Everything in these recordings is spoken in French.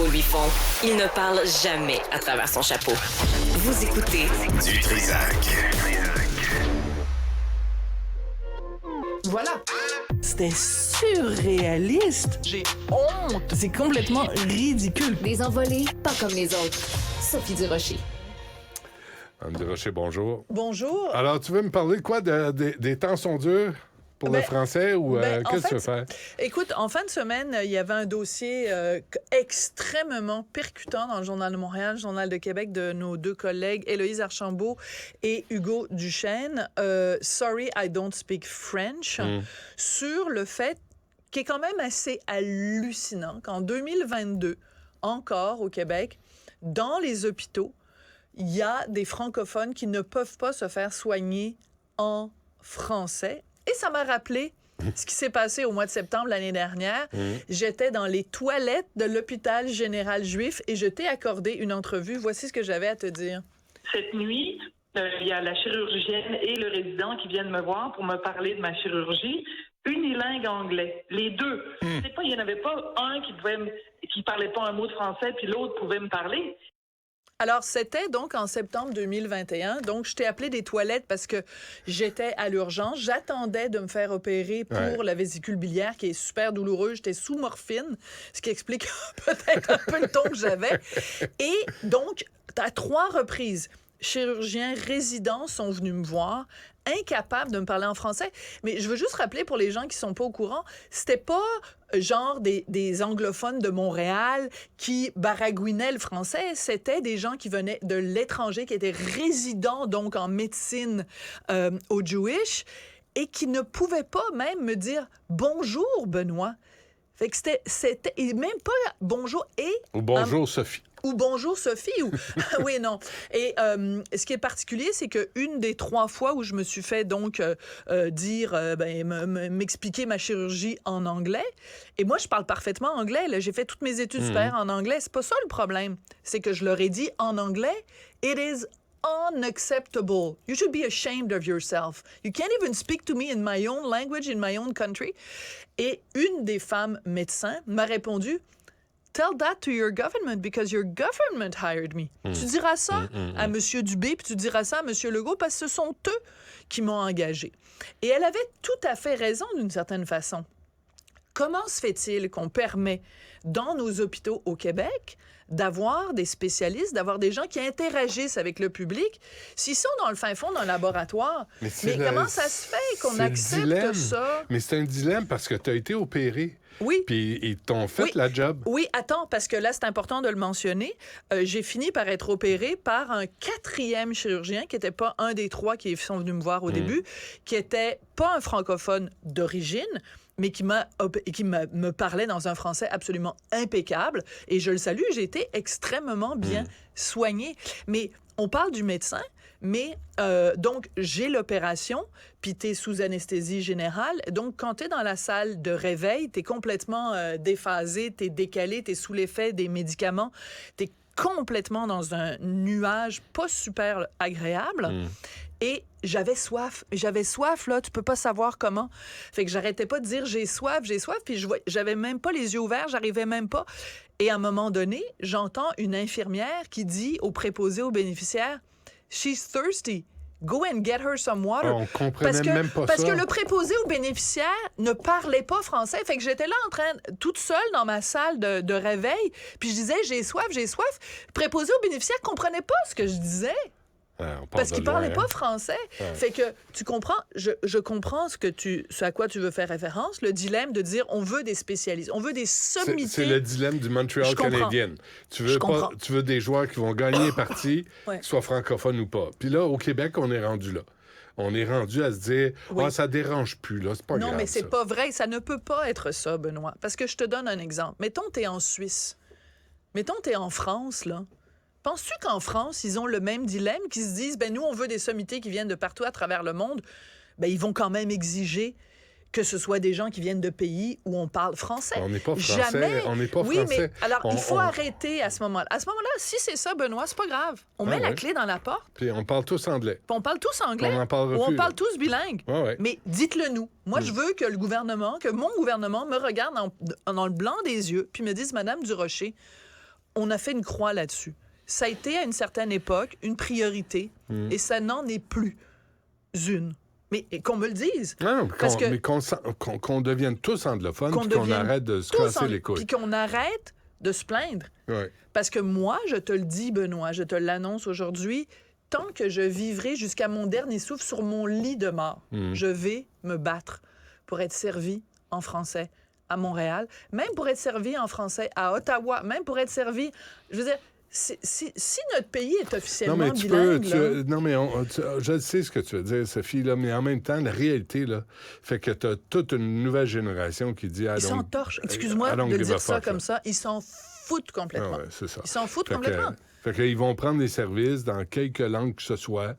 chapeaux lui font. Il ne parle jamais à travers son chapeau. Vous écoutez Du Trisac. Voilà. C'était surréaliste. J'ai honte. C'est complètement ridicule. Des envolées pas comme les autres. Sophie Durocher. Anne Durocher, bonjour. Bonjour. Alors, tu veux me parler de quoi? Des temps sont durs pour le français ou qu'est-ce que tu veux faire? Écoute, en fin de semaine, il y avait un dossier extrêmement percutant dans le Journal de Montréal, le Journal de Québec, de nos deux collègues, Héloïse Archambault et Hugo Duchesne, Sorry, I don't speak French, sur le fait qui est quand même assez hallucinant qu'en 2022, encore au Québec, dans les hôpitaux, il y a des francophones qui ne peuvent pas se faire soigner en français. Et ça m'a rappelé ce qui s'est passé au mois de septembre l'année dernière. J'étais dans les toilettes de l'hôpital général juif et je t'ai accordé une entrevue. Voici ce que j'avais à te dire. Cette nuit, il y a la chirurgienne et le résident qui viennent me voir pour me parler de ma chirurgie. Unilingue anglais, les deux. C'est pas, il n'y en avait pas un qui parlait pas un mot de français puis l'autre pouvait me parler. Alors, c'était donc en septembre 2021. Donc, je t'ai appelé des toilettes parce que j'étais à l'urgence. J'attendais de me faire opérer pour la vésicule biliaire qui est super douloureuse. J'étais sous morphine, ce qui explique peut-être un peu le ton que j'avais. Et donc, à 3 reprises, chirurgiens résidents sont venus me voir, incapables de me parler en français. Mais je veux juste rappeler pour les gens qui sont pas au courant, c'était pas genre des anglophones de Montréal qui baragouinaient le français, c'était des gens qui venaient de l'étranger, qui étaient résidents donc en médecine au Jewish et qui ne pouvaient pas même me dire « Bonjour, Benoît ». Fait que c'était même pas « Bonjour » et... Ou « Bonjour, Sophie ». Ou bonjour Sophie, ou oui, non. Et ce qui est particulier, c'est qu'une des 3 fois où je me suis fait donc m'expliquer ma chirurgie en anglais, et moi je parle parfaitement anglais, là, j'ai fait toutes mes études supérieures en anglais, c'est pas ça le problème, c'est que je leur ai dit en anglais, it is unacceptable. You should be ashamed of yourself. You can't even speak to me in my own language, in my own country. Et une des femmes médecins m'a répondu, tell that to your government because your government hired me. Tu diras ça à M. Dubé, puis tu diras ça à M. Legault parce que ce sont eux qui m'ont engagé. Et elle avait tout à fait raison d'une certaine façon. Comment se fait-il qu'on permet dans nos hôpitaux au Québec d'avoir des spécialistes, d'avoir des gens qui interagissent avec le public, s'ils sont dans le fin fond d'un laboratoire? Mais comment ça se fait qu'on accepte ça? Mais c'est un dilemme parce que tu as été opéré. Oui. Puis ils t'ont fait la job. Oui, attends, parce que là, c'est important de le mentionner. J'ai fini par être opérée par un 4e chirurgien, qui n'était pas un des 3 qui sont venus me voir au début, qui était pas un francophone d'origine, mais qui me parlait dans un français absolument impeccable. Et je le salue, j'ai été extrêmement bien soignée. Mais on parle du médecin, mais donc j'ai l'opération, puis t'es sous anesthésie générale. Donc quand t'es dans la salle de réveil, t'es complètement déphasé, t'es décalé, t'es sous l'effet des médicaments, t'es complètement dans un nuage pas super agréable. Et j'avais soif, là, tu peux pas savoir comment. Fait que j'arrêtais pas de dire j'ai soif, puis j'avais même pas les yeux ouverts, j'arrivais même pas. Et à un moment donné, j'entends une infirmière qui dit au préposé aux bénéficiaires, she's thirsty. Go and get her some water. On comprenait même pas ça. Parce que le préposé aux bénéficiaires ne parlait pas français. Fait que j'étais là toute seule dans ma salle de réveil, puis je disais j'ai soif. Le préposé aux bénéficiaires comprenait pas ce que je disais. Parce qu'il parlait pas français. Fait que tu comprends, je comprends ce à quoi tu veux faire référence, le dilemme de dire on veut des spécialistes, on veut des sommités. C'est le dilemme du Montreal Canadien. Tu veux des joueurs qui vont gagner les parties, qu'ils soient francophones ou pas. Puis là, au Québec, on est rendu là. On est rendu à se dire ça dérange plus, là, c'est pas grave. Non, mais c'est pas vrai, ça ne peut pas être ça, Benoît. Parce que je te donne un exemple. Mettons, t'es en Suisse. Mettons, t'es en France, là. Penses-tu qu'en France, ils ont le même dilemme, qu'ils se disent, nous, on veut des sommités qui viennent de partout à travers le monde, ils vont quand même exiger que ce soit des gens qui viennent de pays où on parle français. On n'est pas français. Jamais. On n'est pas oui, français. Mais alors, il faut arrêter à ce moment-là. À ce moment-là, si c'est ça, Benoît, c'est pas grave. On met la clé dans la porte. Puis on parle tous anglais. Puis on parle tous anglais. On en parlera ou plus, on parle tous bilingue. Mais dites-le nous. Moi, je veux que que mon gouvernement me regarde dans le blanc des yeux puis me dise, Madame Durocher, on a fait une croix là-dessus. Ça a été, à une certaine époque, une priorité, et ça n'en est plus une. Mais qu'on me le dise. Non, mais qu'on devienne tous anglophones, puis qu'on arrête de se casser les couilles. Puis qu'on arrête de se plaindre. Ouais. Parce que moi, je te le dis, Benoît, je te l'annonce aujourd'hui, tant que je vivrai jusqu'à mon dernier souffle sur mon lit de mort, je vais me battre pour être servi en français à Montréal, même pour être servi en français à Ottawa, même pour être servi... Je veux dire, si notre pays est officiellement bilingue... Je sais ce que tu veux dire, Sophie, là, mais en même temps, la réalité, là, fait que tu as toute une nouvelle génération qui dit... Ils s'en torchent. Excuse-moi de dire ça comme ça. Ils s'en foutent complètement. Ouais, c'est ça. Ils s'en foutent complètement. Fait qu'ils vont prendre des services dans quelques langues que ce soit,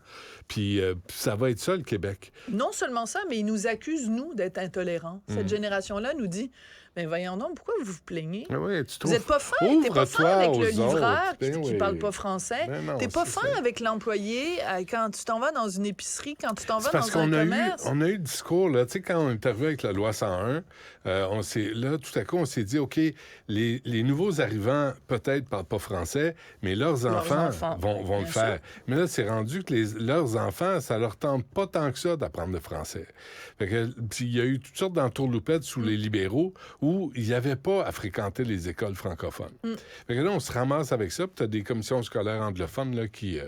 puis ça va être ça, le Québec. Non seulement ça, mais ils nous accusent, nous, d'être intolérants. Cette génération-là nous dit... Mais voyons donc, pourquoi vous vous plaignez? Oui, vous n'êtes pas fin. T'es pas fin avec le livreur qui parle pas français. T'es pas fin avec l'employé quand tu t'en vas dans une épicerie, quand tu t'en vas dans un commerce. On a eu le discours, là, tu sais, quand on est arrivé avec la loi 101, tout à coup, on s'est dit, OK, les nouveaux arrivants, peut-être, parlent pas français, mais leurs enfants vont le faire. Mais là, c'est rendu que leurs enfants, ça leur tente pas tant que ça d'apprendre le français. Fait que, il y a eu toutes sortes d'entourloupettes sous les libéraux où il n'y avait pas à fréquenter les écoles francophones. Fait que là, on se ramasse avec ça, puis tu as des commissions scolaires anglophones là, qui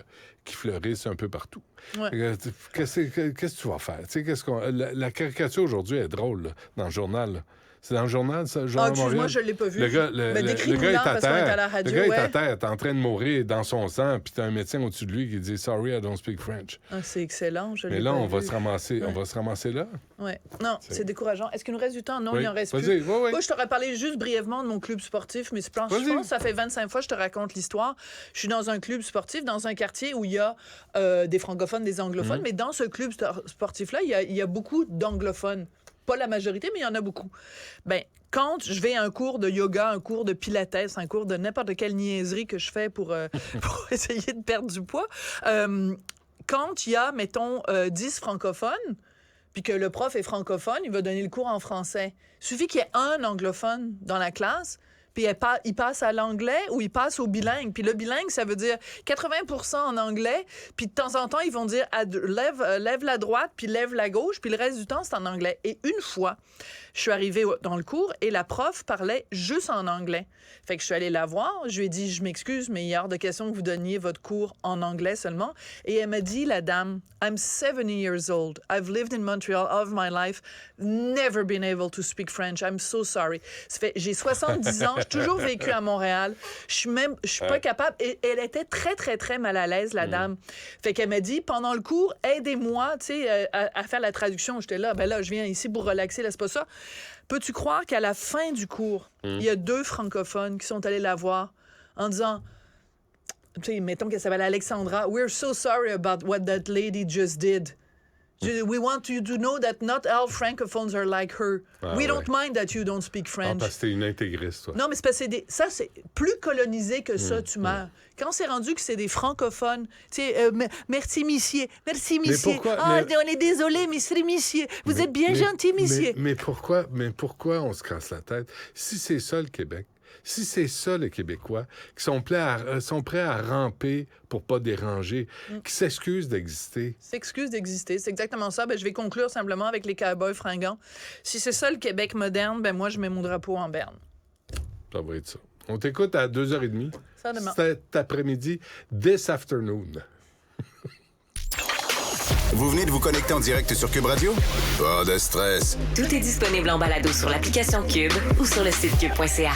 fleurissent un peu partout. Ouais. Qu'est-ce que tu vas faire? La caricature aujourd'hui est drôle là, dans le journal. Là. C'est dans le journal, ça? Excuse-moi, je ne l'ai pas vu. Le gars est à terre. Le gars est à terre, est en train de mourir dans son sang, puis t'as un médecin au-dessus de lui qui dit « Sorry, I don't speak French ». C'est excellent, je l'ai pas vu. Mais là, on va se ramasser là. Oui. Non, c'est décourageant. Est-ce qu'il nous reste du temps? Non, il en reste plus. Oui. Moi, je t'aurais parlé juste brièvement de mon club sportif, mais je pense que ça fait 25 fois que je te raconte l'histoire. Je suis dans un club sportif, dans un quartier où il y a des francophones, des anglophones, mais dans ce club sportif-là, il y a beaucoup d'anglophones. Pas la majorité, mais il y en a beaucoup. Bien, quand je vais à un cours de yoga, un cours de pilates, un cours de n'importe quelle niaiserie que je fais pour essayer de perdre du poids, quand il y a, mettons, 10 francophones, puis que le prof est francophone, il va donner le cours en français. Il suffit qu'il y ait un anglophone dans la classe, puis il passe à l'anglais ou il passe au bilingue. Puis le bilingue, ça veut dire 80% en anglais, puis de temps en temps, ils vont dire lève la droite, puis lève la gauche, puis le reste du temps, c'est en anglais. Et une fois, je suis arrivée dans le cours et la prof parlait juste en anglais. Fait que je suis allée la voir, je lui ai dit « Je m'excuse, mais il est hors de question que vous donniez votre cours en anglais seulement. » Et elle m'a dit, la dame, « I'm 70 years old. I've lived in Montreal all of my life. Never been able to speak French. I'm so sorry. » Ça fait, j'ai 70 ans, j'ai toujours vécu à Montréal. Je suis pas capable. Et elle était très, très, très mal à l'aise, la dame. Fait qu'elle m'a dit, pendant le cours, aidez-moi, tu sais, à faire la traduction. J'étais là, ben là, je viens ici pour relaxer, là, c'est pas ça. Peux-tu croire qu'à la fin du cours, il y a 2 francophones qui sont allés la voir en disant, tu sais, mettons qu'elle s'appelle Alexandra, « We're so sorry about what that lady just did. We want you to know that not all francophones are like her. We don't mind that you don't speak French. » parce que t'es une intégriste, toi. Non, mais c'est parce que ça, c'est plus colonisé que ça, tu meurs. Quand c'est rendu que c'est des francophones, tu sais, merci, monsieur. Merci, monsieur. On est désolé, monsieur. Vous êtes bien gentil, monsieur. Mais pourquoi on se casse la tête? Si c'est ça, le Québec, si c'est ça, les Québécois, qui sont prêts à ramper pour pas déranger, qui s'excusent d'exister. S'excusent d'exister, c'est exactement ça. Ben, je vais conclure simplement avec les cowboys fringants. Si c'est ça, le Québec moderne, ben moi, je mets mon drapeau en berne. Ça va être ça. On t'écoute à 2h30. Ça demain. Cet après-midi, this afternoon. Vous venez de vous connecter en direct sur Cube Radio? Pas de stress. Tout est disponible en balado sur l'application Cube ou sur le site cube.ca.